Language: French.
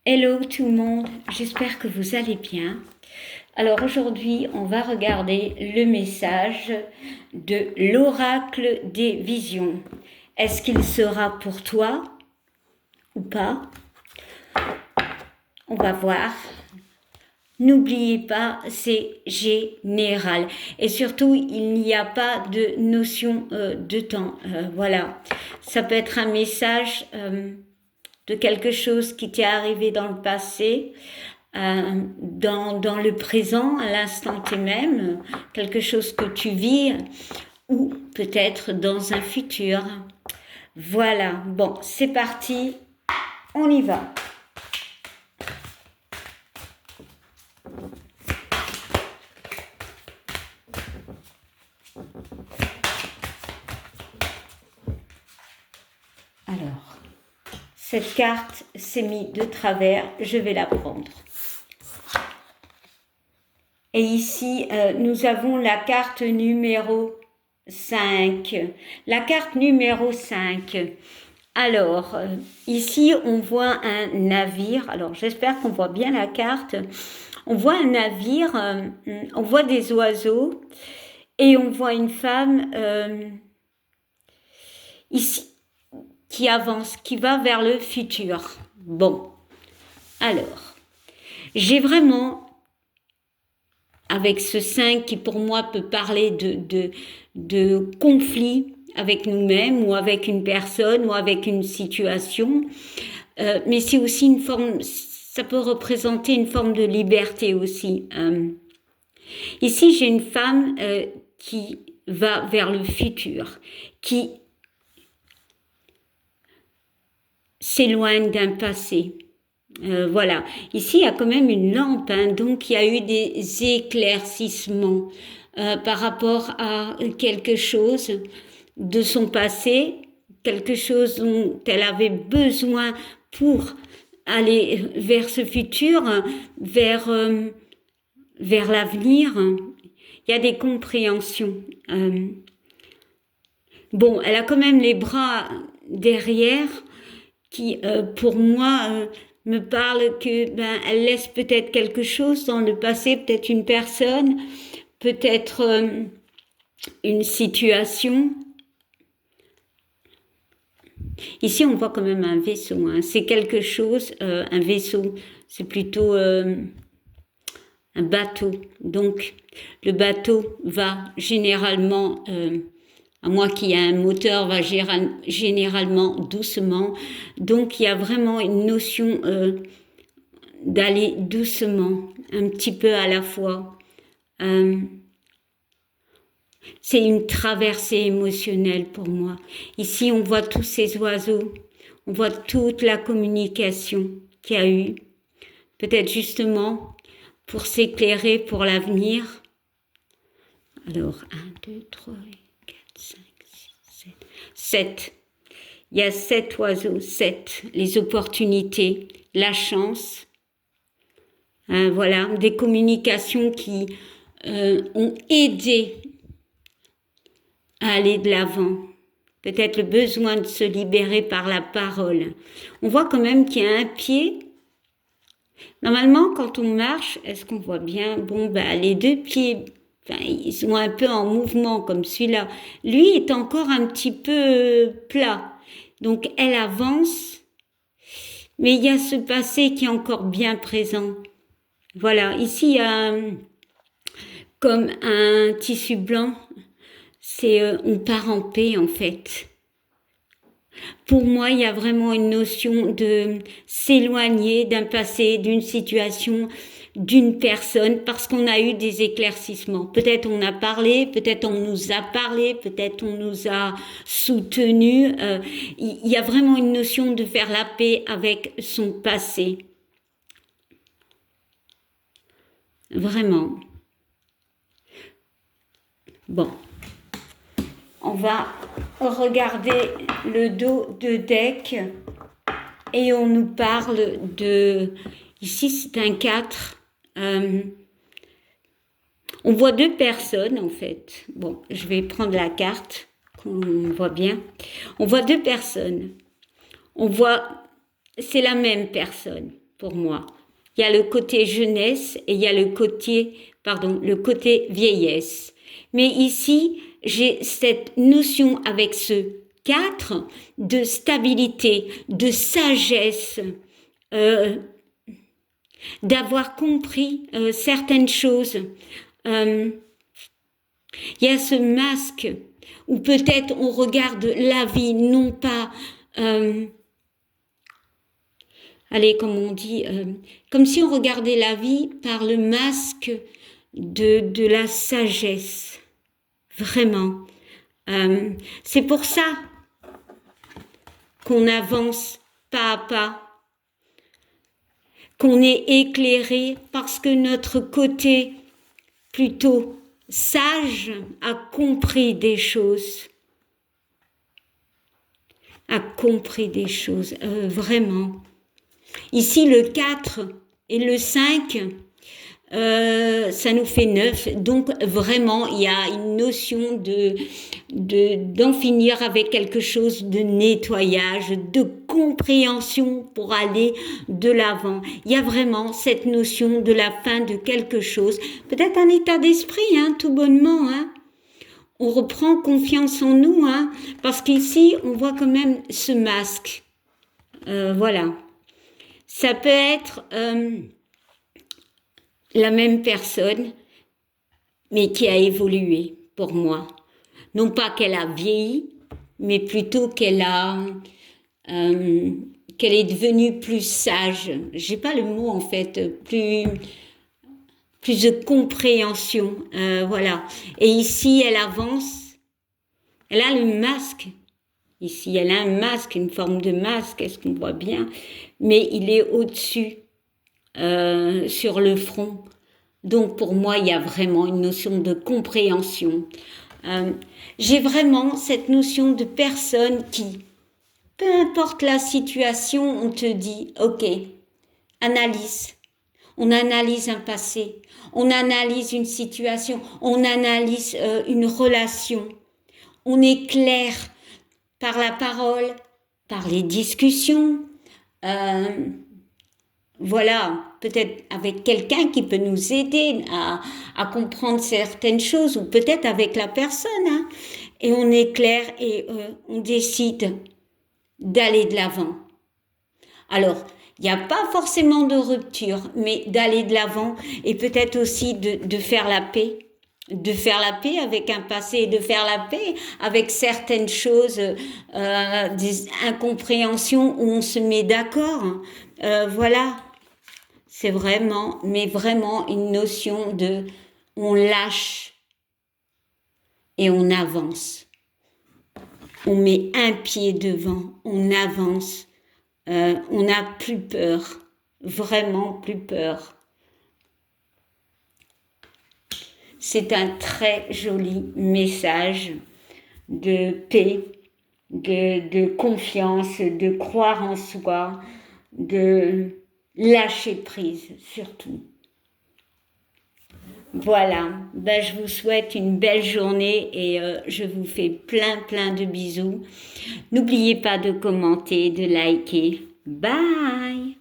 Hello tout le monde, j'espère que vous allez bien. Alors aujourd'hui, on va regarder le message de l'oracle des visions. Est-ce qu'il sera pour toi ou pas? On va voir. N'oubliez pas, c'est général. Et surtout, il n'y a pas de notion de temps. Voilà. Ça peut être un message de quelque chose qui t'est arrivé dans le passé, dans le présent, à l'instant T même, quelque chose que tu vis, ou peut-être dans un futur. Voilà. Bon, c'est parti. On y va. Alors, cette carte s'est mise de travers, je vais la prendre. Et ici, nous avons la carte numéro 5. La carte numéro 5. Alors, ici, on voit un navire. Alors, j'espère qu'on voit bien la carte. On voit un navire, on voit des oiseaux et on voit une femme ici qui avance, qui va vers le futur. Bon, alors, j'ai vraiment, avec ce 5 qui pour moi peut parler de conflit avec nous-mêmes ou avec une personne ou avec une situation, mais c'est aussi une forme, ça peut représenter une forme de liberté aussi. Ici, j'ai une femme qui va vers le futur, qui s'éloigne d'un passé. Voilà. Ici, il y a quand même une lampe, hein, donc il y a eu des éclaircissements par rapport à quelque chose de son passé, quelque chose dont elle avait besoin pour aller vers ce futur, vers l'avenir. Il y a des compréhensions. Bon, elle a quand même les bras derrière qui, pour moi, me parle que elle laisse peut-être quelque chose dans le passé, peut-être une personne, peut-être une situation. Ici, on voit quand même un vaisseau. Hein. C'est quelque chose, un vaisseau, c'est plutôt un bateau. Donc, le bateau va généralement, à moins qu'il y ait un moteur, va généralement doucement. Donc, il y a vraiment une notion d'aller doucement, un petit peu à la fois. C'est une traversée émotionnelle pour moi. Ici, on voit tous ces oiseaux, on voit toute la communication qu'il y a eu. Peut-être justement pour s'éclairer pour l'avenir. Alors, 1, 2, 3, 4, 5, 6, 7. 7. Il y a 7 oiseaux, 7. Les opportunités, la chance. Voilà, des communications qui ont aidé à aller de l'avant. Peut-être le besoin de se libérer par la parole. On voit quand même qu'il y a un pied. Normalement, quand on marche, est-ce qu'on voit bien? Bon, les deux pieds, ils sont un peu en mouvement comme celui-là. Lui est encore un petit peu plat. Donc, elle avance, mais il y a ce passé qui est encore bien présent. Voilà, ici, il y a comme un tissu blanc. C'est on part en paix, en fait. Pour moi, il y a vraiment une notion de s'éloigner d'un passé, d'une situation, d'une personne, parce qu'on a eu des éclaircissements. Peut-être on a parlé, peut-être on nous a parlé, peut-être on nous a soutenus. Il y a vraiment une notion de faire la paix avec son passé. Vraiment. Bon. On va regarder le dos de deck et on nous parle de... Ici, c'est un 4. On voit deux personnes, en fait. Bon, je vais prendre la carte, qu'on voit bien. On voit deux personnes. On voit... C'est la même personne. pour moi. Il y a le côté jeunesse et il y a le côté vieillesse. Mais ici, j'ai cette notion avec ce 4 de stabilité, de sagesse, d'avoir compris certaines choses. Il y a ce masque où peut-être on regarde la vie non pas, comme on dit, comme si on regardait la vie par le masque de la sagesse. Vraiment. C'est pour ça qu'on avance pas à pas, qu'on est éclairé parce que notre côté plutôt sage a compris des choses. Vraiment. Ici, le 4 et le 5, ça nous fait 9. Donc, vraiment, il y a une notion d'en finir avec quelque chose de nettoyage, de compréhension pour aller de l'avant. Il y a vraiment cette notion de la fin de quelque chose. Peut-être un état d'esprit, tout bonnement, On reprend confiance en nous, parce qu'ici, on voit quand même ce masque. Voilà. Ça peut être la même personne, mais qui a évolué pour moi. Non pas qu'elle a vieilli, mais plutôt qu'elle est devenue plus sage. J'ai pas le mot en fait, plus de compréhension, voilà. Et ici, elle avance. Elle a le masque. Ici, elle a un masque, une forme de masque, est-ce qu'on voit bien? Mais il est au-dessus, sur le front. Donc, pour moi, il y a vraiment une notion de compréhension. J'ai vraiment cette notion de personne qui, peu importe la situation, on te dit, ok, analyse. On analyse un passé, on analyse une situation, on analyse une relation. On est clair par la parole, par les discussions, voilà, peut-être avec quelqu'un qui peut nous aider à comprendre certaines choses, ou peut-être avec la personne, et on est clair et on décide d'aller de l'avant. Alors, il n'y a pas forcément de rupture, mais d'aller de l'avant et peut-être aussi de faire la paix. De faire la paix avec un passé, de faire la paix avec certaines choses, des incompréhensions où on se met d'accord. Voilà, c'est vraiment, mais vraiment une notion de on lâche et on avance. On met un pied devant, on avance, on n'a plus peur, vraiment plus peur. C'est un très joli message de paix, de confiance, de croire en soi, de lâcher prise surtout. Voilà, je vous souhaite une belle journée et je vous fais plein de bisous. N'oubliez pas de commenter, de liker. Bye!